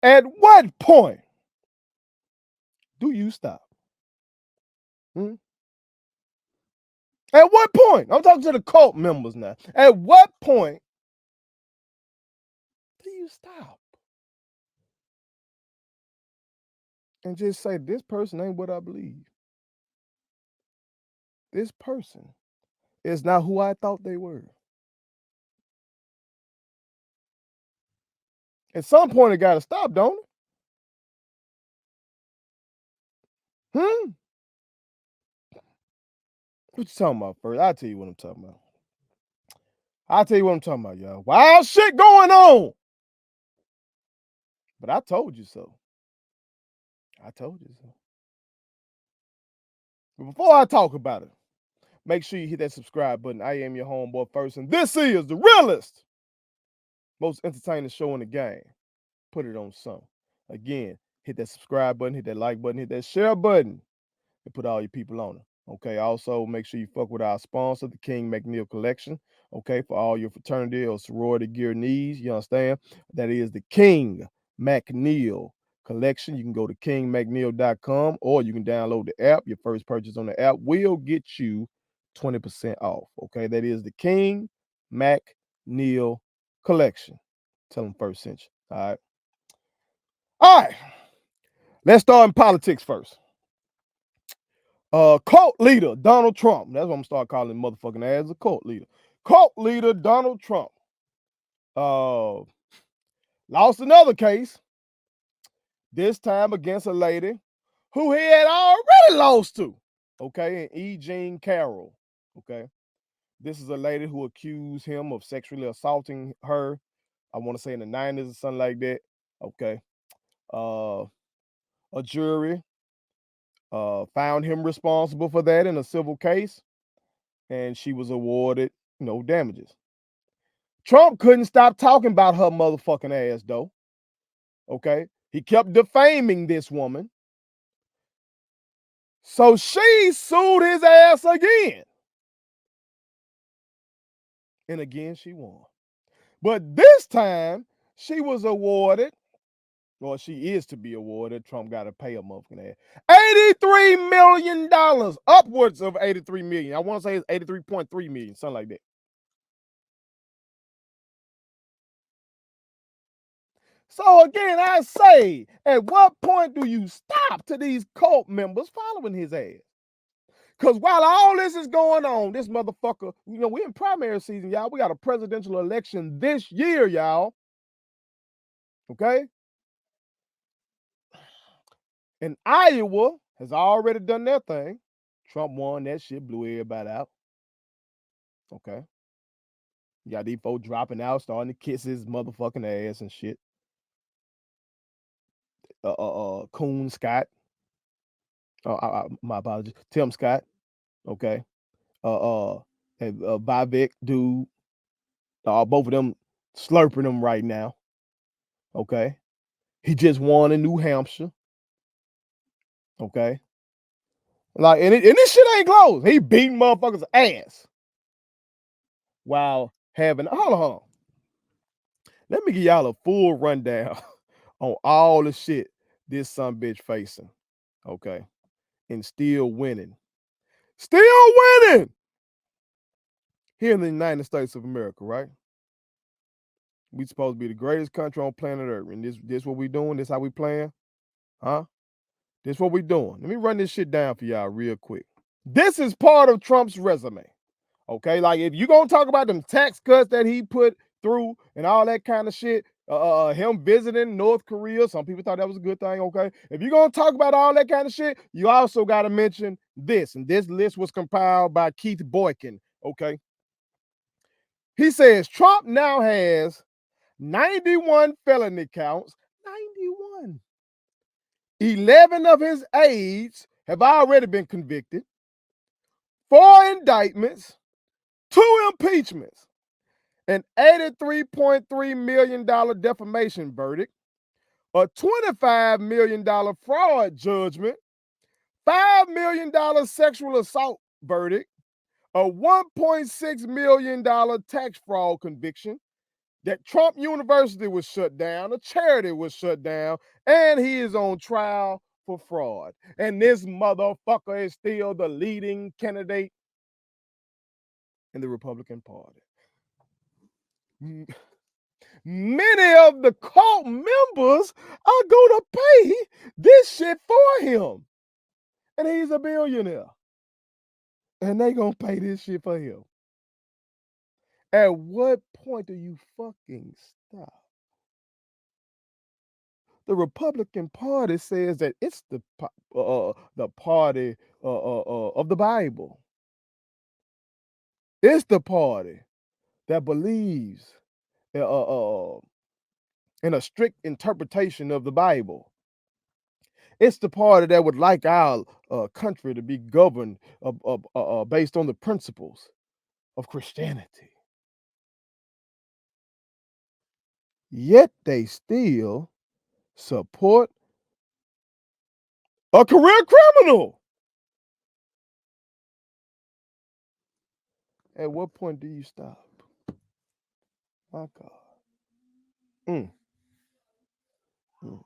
At what point do you stop? At what point? I'm talking to the cult members now. At what point do you stop? And just say, this person ain't what I believe. This person is not who I thought they were. At some point, it got to stop, don't it? What you talking about first? I'll tell you what I'm talking about. Y'all. Wild shit going on. But I told you so. But before I talk about it, make sure you hit that subscribe button. I am your homeboy first, and this is the realest, most entertaining show in the game. Put it on some. Again, hit that subscribe button, hit that like button, hit that share button, and put all your people on it. Okay, also make sure you fuck with our sponsor, the King McNeil Collection. Okay, for all your fraternity or sorority gear needs, you understand? That is the King McNeil Collection. You can go to kingmcneil.com or you can download the app. Your first purchase on the app will get you 20% off. Okay, that is the King McNeil Collection. Tell them first sent you. All right. Let's start in politics first. Cult leader Donald Trump. That's what I'm gonna start calling him motherfucking ass, a cult leader. Cult leader Donald Trump lost another case, this time against a lady who he had already lost to. Okay, and E. Jean Carroll. Okay, this is a lady who accused him of sexually assaulting her. I want to say in the 90s or something like that. Okay, a jury found him responsible for that in a civil case, and she was awarded no damages. Trump couldn't stop talking about her motherfucking ass, though. Okay, he kept defaming this woman, so she sued his ass again, and again she won. But this time she was awarded, or she is to be awarded. Trump got to pay a motherfucking ass $83 million, upwards of 83 million. I want to say it's 83.3 million, something like that. So again, I say, at what point do you stop to these cult members following his ass? Because while all this is going on, this motherfucker, we're in primary season, y'all. We got a presidential election this year, y'all. Okay? And Iowa has already done their thing. Trump won that shit, blew everybody out. Okay? You got these folks dropping out, starting to kiss his motherfucking ass and shit. Coon Scott. My apologies. Tim Scott. Okay? Vivek dude. Both of them slurping them right now. Okay. He just won in New Hampshire. Okay. Like, and this shit ain't close. He beating motherfuckers' ass while having hold on. Let me give y'all a full rundown on all the shit this son bitch facing. Okay. And still winning. Still winning here in the United States of America, right? We supposed to be the greatest country on planet Earth. And this what we doing? This how we playing? Huh? This what we doing. Let me run this shit down for y'all real quick. This is part of Trump's resume. Okay, like if you're gonna talk about them tax cuts that he put through and all that kind of shit, him visiting North Korea, some people thought that was a good thing. Okay, if you're gonna talk about all that kind of shit, you also got to mention this, and this list was compiled by Keith Boykin. Okay, he says Trump now has 91 felony counts. 91. 11 of his aides have already been convicted. 4 indictments. 2 impeachments, an $83.3 million defamation verdict, a $25 million fraud judgment, $5 million sexual assault verdict, a $1.6 million tax fraud conviction, that Trump University was shut down, a charity was shut down, and he is on trial for fraud. And this motherfucker is still the leading candidate in the Republican Party. Many of the cult members are going to pay this shit for him. And he's a billionaire. And they going to pay this shit for him. At what point do you fucking stop? The Republican Party says that it's the party of the Bible. It's the party that believes in a strict interpretation of the Bible. It's the party that would like our country to be governed based on the principles of Christianity. Yet they still support a career criminal. At what point do you stop? My God. Mm. Mm.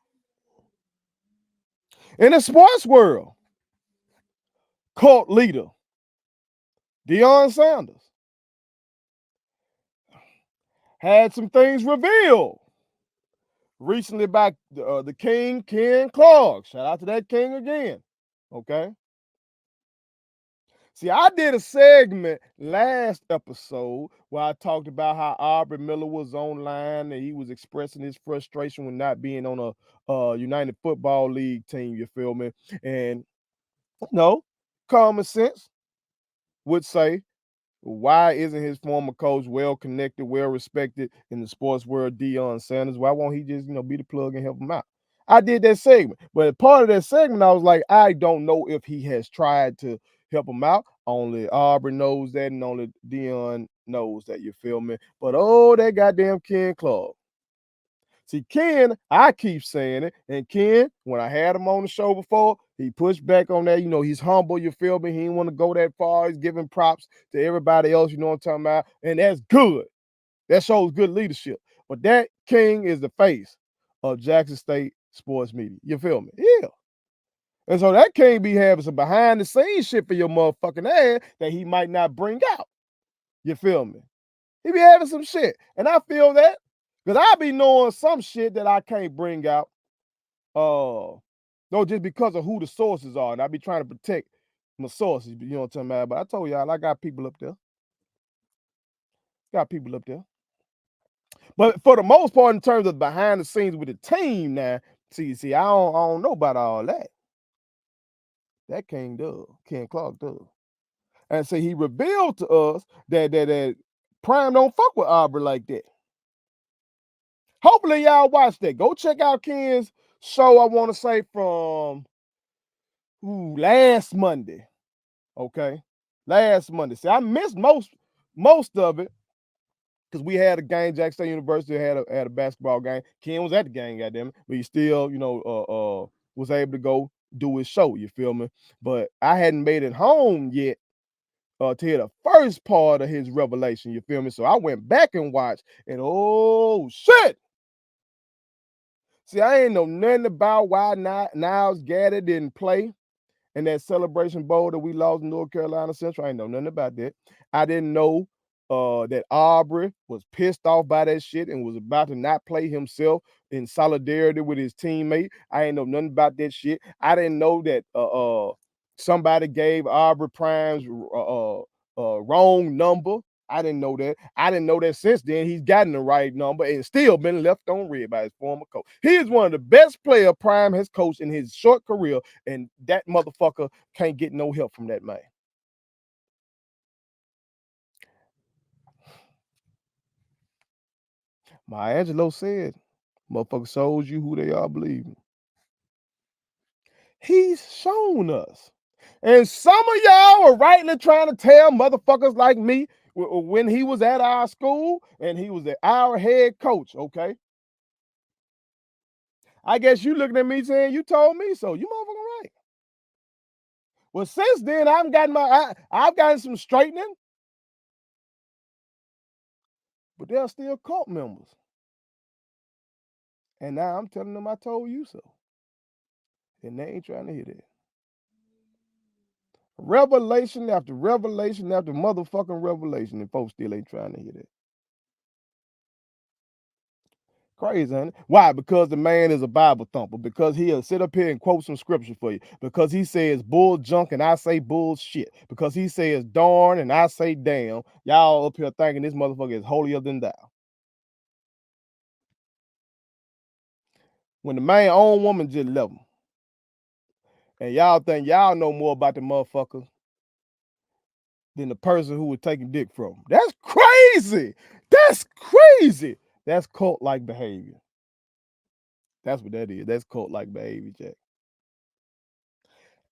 In the sports world, cult leader Deion Sanders had some things revealed recently by the King, Ken Clark. Shout out to that King again. Okay. See, I did a segment last episode where I talked about how Aubrey Miller was online and he was expressing his frustration with not being on a United Football League team, you feel me? And no, common sense would say, why isn't his former coach well connected, well respected in the sports world, Deion Sanders? Why won't he just, be the plug and help him out? I did that segment, but as part of that segment, I was like, I don't know if he has tried to help him out. Only Aubrey knows that, and only Deion knows that. You feel me? But oh, that goddamn Ken Clark. See, Ken, I keep saying it, and Ken, when I had him on the show before, he pushed back on that. He's humble, you feel me? He didn't want to go that far. He's giving props to everybody else, you know what I'm talking about? And that's good. That shows good leadership. But that King is the face of Jackson State sports media. You feel me? Yeah. And so that King be having some behind the scenes shit for your motherfucking ass that he might not bring out. You feel me? He be having some shit. And I feel that. Because I be knowing some shit that I can't bring out. No, just because of who the sources are. And I be trying to protect my sources. You know what I'm talking about? But I told y'all, I got people up there. But for the most part, in terms of behind the scenes with the team now, see, I don't know about all that. That King does. Ken Clark does. And so he revealed to us that Prime don't fuck with Aubrey like that. Hopefully y'all watch that. Go check out Ken's show, I want to say from last Monday. Okay. Last Monday. See, I missed most of it because we had a game. Jackson State University had a basketball game. Ken was at the game, goddamn it, but he still, was able to go do his show. You feel me? But I hadn't made it home yet to hear the first part of his revelation. You feel me? So I went back and watched, and oh shit! See, I ain't know nothing about why Niles Gaddy didn't play in that Celebration Bowl that we lost in North Carolina Central. I ain't know nothing about that. I didn't know that Aubrey was pissed off by that shit and was about to not play himself in solidarity with his teammate. I ain't know nothing about that shit. I didn't know that somebody gave Aubrey Prime's wrong number. I didn't know that. I didn't know that since then he's gotten the right number and still been left on red by his former coach. He is one of the best players Prime has coached in his short career, and that motherfucker can't get no help from that man. Maya Angelou said, motherfucker shows you who they are believing. He's shown us. And some of y'all are rightly trying to tell motherfuckers like me when he was at our school and he was our head coach, okay? I guess you looking at me saying you told me so. You motherfucking right. Well, since then, I've gotten some straightening. but they're still cult members. And now I'm telling them I told you so. And they ain't trying to hear that. Revelation after revelation after motherfucking revelation, and folks still ain't trying to hear that. Crazy, ain't it? Why? Because the man is a Bible thumper. Because he'll sit up here and quote some scripture for you. Because he says bull junk and I say bullshit. Because he says darn and I say damn. Y'all up here thinking this motherfucker is holier than thou. When the man own woman just left him. And y'all think y'all know more about the motherfucker than the person who was taking dick from him. That's crazy. That's crazy. That's cult-like behavior. That's what that is. That's cult-like behavior, Jack.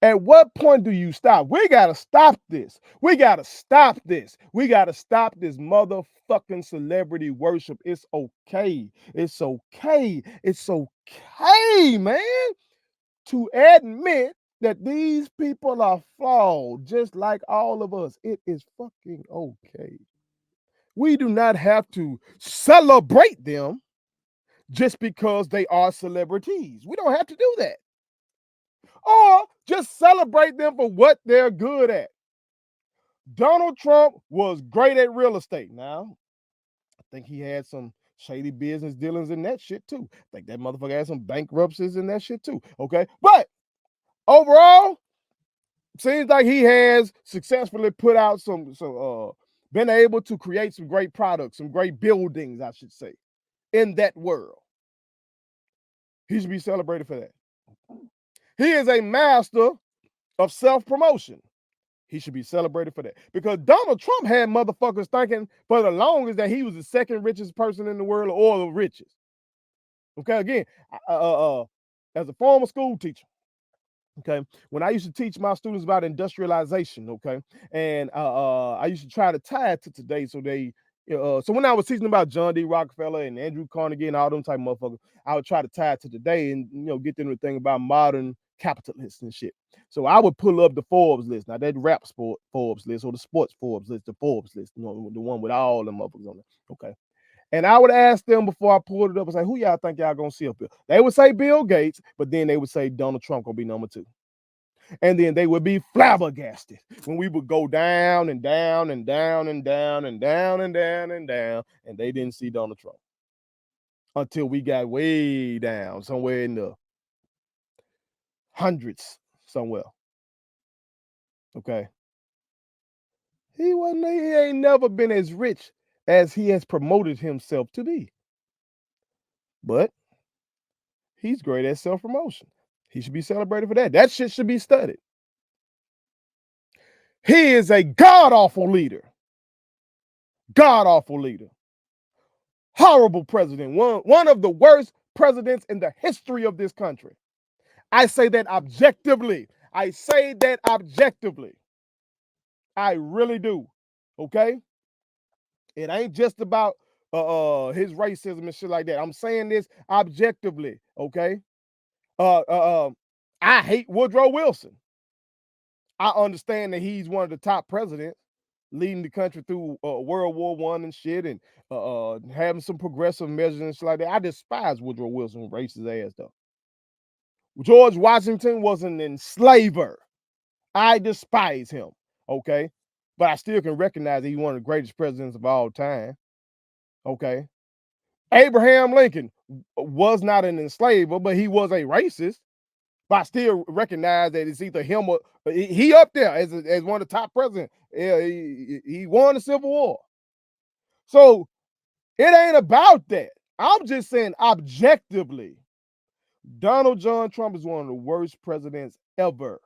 At what point do you stop? We gotta stop this. We gotta stop this. We gotta stop this motherfucking celebrity worship. It's okay. It's okay. It's okay, man, to admit that these people are flawed, just like all of us. It is fucking okay. We do not have to celebrate them just because they are celebrities. We don't have to do that. Or just celebrate them for what they're good at. Donald Trump was great at real estate. Now, I think he had some shady business dealings in that shit too. I think that motherfucker had some bankruptcies in that shit too. Okay. But overall, seems like he has successfully put out been able to create some great products, some great buildings, I should say, in that world. He should be celebrated for that. He is a master of self-promotion. He should be celebrated for that. Because Donald Trump had motherfuckers thinking for the longest that he was the second richest person in the world or the richest. Okay, again, as a former school teacher, okay, when I used to teach my students about industrialization, okay, and I used to try to tie it to today, so when I was teaching about John D. Rockefeller and Andrew Carnegie and all them type of motherfuckers, I would try to tie it to today and get them to think about modern capitalists and shit. So I would pull up the Forbes list. Now that rap sport Forbes list or the sports Forbes list, the Forbes list, the one with all them motherfuckers on it. Okay. And I would ask them before I pulled it up and say, who y'all think y'all gonna see up here? They would say Bill Gates, but then they would say Donald Trump gonna be number 2. And then they would be flabbergasted when we would go down and down and down and down and down and down and down, and they didn't see Donald Trump until we got way down somewhere in the hundreds somewhere. Okay. He ain't never been as rich as he has promoted himself to be. But he's great at self-promotion. He should be celebrated for that. That shit should be studied. He is a god-awful leader. God-awful leader. Horrible president. One of the worst presidents in the history of this country. I say that objectively. I say that objectively. I really do. Okay? It ain't just about his racism and shit like that. I'm saying this objectively. Okay? I hate Woodrow Wilson. I understand that he's one of the top presidents leading the country through World War I and shit, and having some progressive measures and shit like that. I despise Woodrow Wilson, racist ass though. George Washington was an enslaver. I despise him. Okay, but I still can recognize that he's one of the greatest presidents of all time. Okay, Abraham Lincoln was not an enslaver, but he was a racist. But I still recognize that it's either him or he up there as one of the top presidents. Yeah, he won the Civil War. So it ain't about that. I'm just saying objectively, Donald John Trump is one of the worst presidents ever.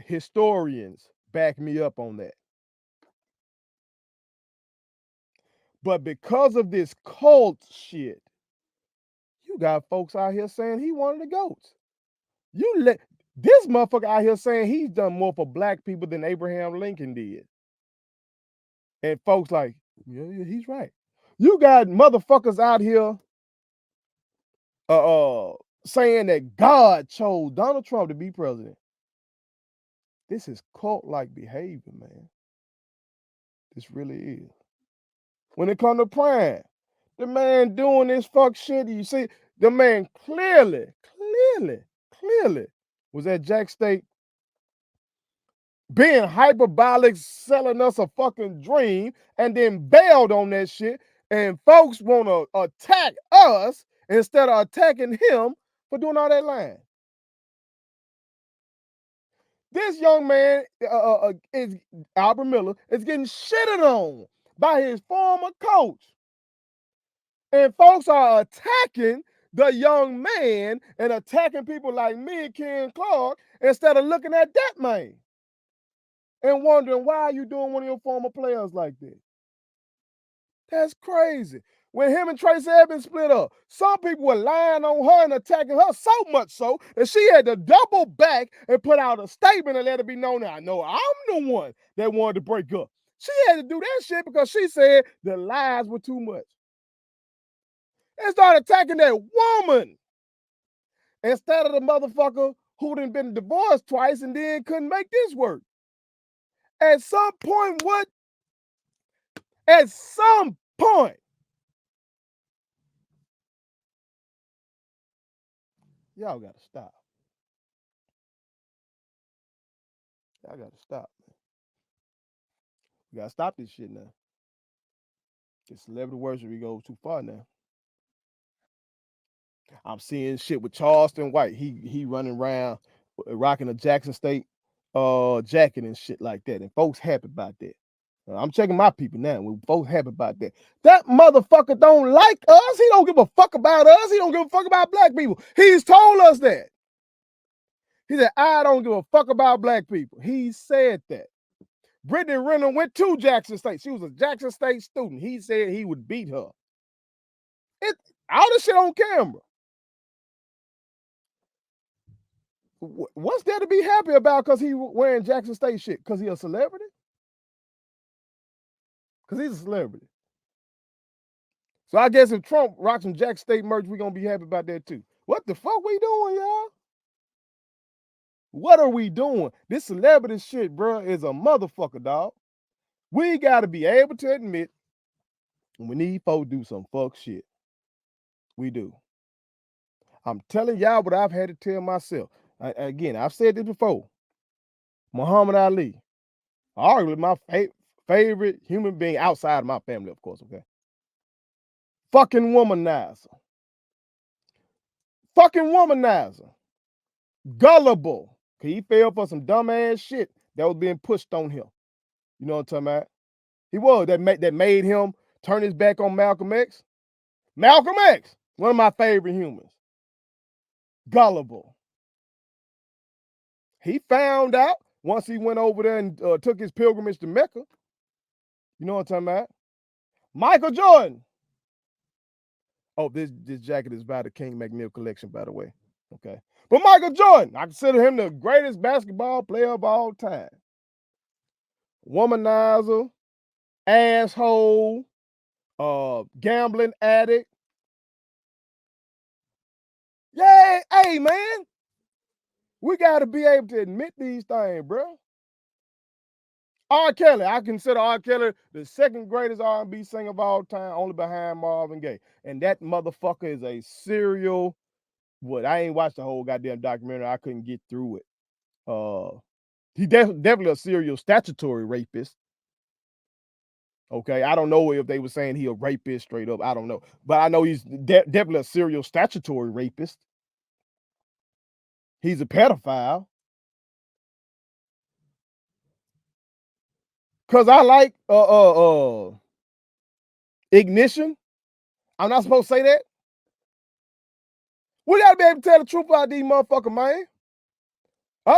Historians back me up on that. But because of this cult shit, you got folks out here saying he one of the goats. You let this motherfucker out here saying he's done more for black people than Abraham Lincoln did. And folks like, yeah, he's right. You got motherfuckers out here saying that God chose Donald Trump to be president. This is cult-like behavior, man. This really is. When it comes to prime, the man doing this fuck shit, you see, the man clearly was at Jack State being hyperbolic, selling us a fucking dream, and then bailed on that shit. And folks want to attack us instead of attacking him for doing all that lying. This young man is Aubrey Miller is getting shitted on by his former coach. And folks are attacking the young man and attacking people like me and Ken Clark instead of looking at that man and wondering why are you doing one of your former players like this? That's crazy. When him and Tracy Evans split up, some people were lying on her and attacking her so much so that she had to double back and put out a statement and let it be known that I know I'm the one that wanted to break up. She had to do that shit because she said the lies were too much. And started attacking that woman instead of the motherfucker who done been divorced twice and then couldn't make this work. At some point, At some point, y'all gotta stop. Y'all gotta stop. We gotta stop this shit now. This celebrity worship, we go too far now. I'm seeing shit with Charleston White. He running around rocking a Jackson State jacket and shit like that. And folks happy about that. I'm checking my people now. We both happy about that. That motherfucker don't like us. He don't give a fuck about us. He don't give a fuck about black people. He's told us that. He said, I don't give a fuck about black people. He said that. Brittany Renner went to Jackson State. She was a Jackson State student. He said he would beat her. All this shit on camera. What's there to be happy about because he wearing Jackson State shit? Because he a celebrity? Because he's a celebrity. So I guess if Trump rocks some Jackson State merch, we're going to be happy about that too. What the fuck we doing, y'all? What are we doing? This celebrity shit, bro, is a motherfucker, dog. We got to be able to admit when we need folks do some fuck shit. We do. I'm telling y'all what I've had to tell myself. Again, I've said this before. Muhammad Ali, arguably my favorite human being outside of my family, of course, okay? Fucking womanizer. Gullible. He fell for some dumbass shit that was being pushed on him. You know what I'm talking about? He was. That made him turn his back on Malcolm X. Malcolm X, one of my favorite humans. Gullible. He found out once he went over there and took his pilgrimage to Mecca. You know what I'm talking about? Michael Jordan. Oh, this jacket is by the King McNeil collection, by the way. Okay. But Michael Jordan, I consider him the greatest basketball player of all time. Womanizer, asshole, gambling addict. Yeah, hey, man. We got to be able to admit these things, bro. R. Kelly, I consider R. Kelly the second greatest R&B singer of all time, only behind Marvin Gaye. And that motherfucker is a serial, I ain't watched the whole goddamn documentary. I couldn't get through it. He definitely a serial statutory rapist. Okay, I don't know if they were saying he a rapist straight up. I don't know. But I know he's definitely a serial statutory rapist. He's a pedophile. Cause I like ignition. I'm not supposed to say that. We gotta be able to tell the truth about these motherfuckers, man.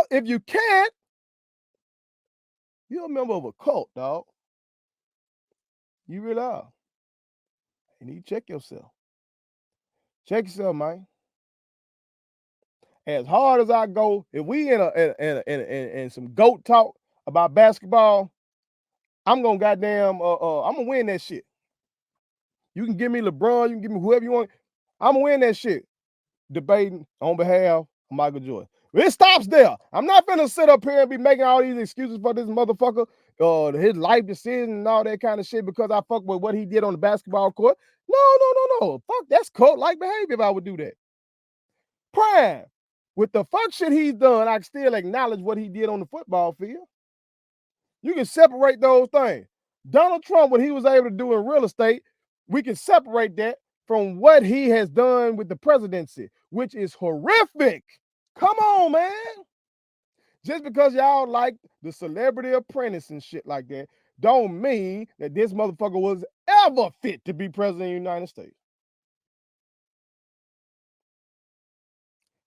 If you can't, you're a member of a cult, dog. You really are. You need to check yourself. Check yourself, man. As hard as I go, if we in some GOAT talk about basketball, I'm gonna I'm gonna win that shit. You can give me LeBron, you can give me whoever you want. I'm gonna win that shit. Debating on behalf of Michael Jordan. It stops there. I'm not finna sit up here and be making all these excuses for this motherfucker his life decision and all that kind of shit because I fuck with what he did on the basketball court. No. Fuck, that's cult-like behavior if I would do that. Prime, with the fuck shit he's done, I still acknowledge what he did on the football field. You can separate those things. Donald Trump, what he was able to do in real estate, we can separate that from what he has done with the presidency, which is horrific. Come on, man. Just because y'all like the Celebrity Apprentice and shit like that, don't mean that this motherfucker was ever fit to be president of the United States.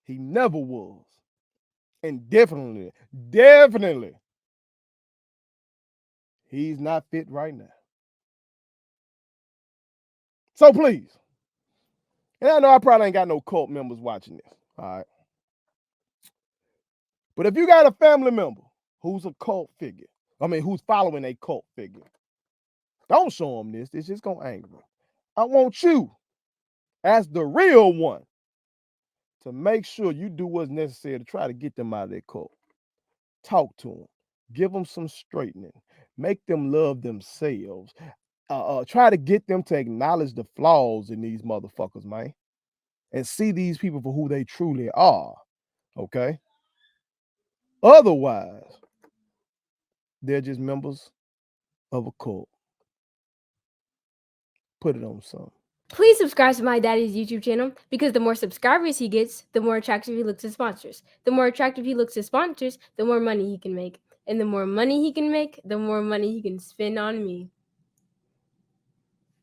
He never was. And definitely, he's not fit right now. So please, and I know I probably ain't got no cult members watching this, all right? But if you got a family member who's a cult figure, who's following a cult figure, don't show them this. It's just gonna anger them. I want you, as the real one, to make sure you do what's necessary to try to get them out of their cult. Talk to them. Give them some straightening. Make them love themselves. Try to get them to acknowledge the flaws in these motherfuckers, man, and see these people for who they truly are, okay? Otherwise, they're just members of a cult. Put it on something. Please subscribe to my daddy's YouTube channel because the more subscribers he gets, the more attractive he looks to sponsors. The more attractive he looks to sponsors, the more money he can make. And the more money he can make, the more money he can spend on me.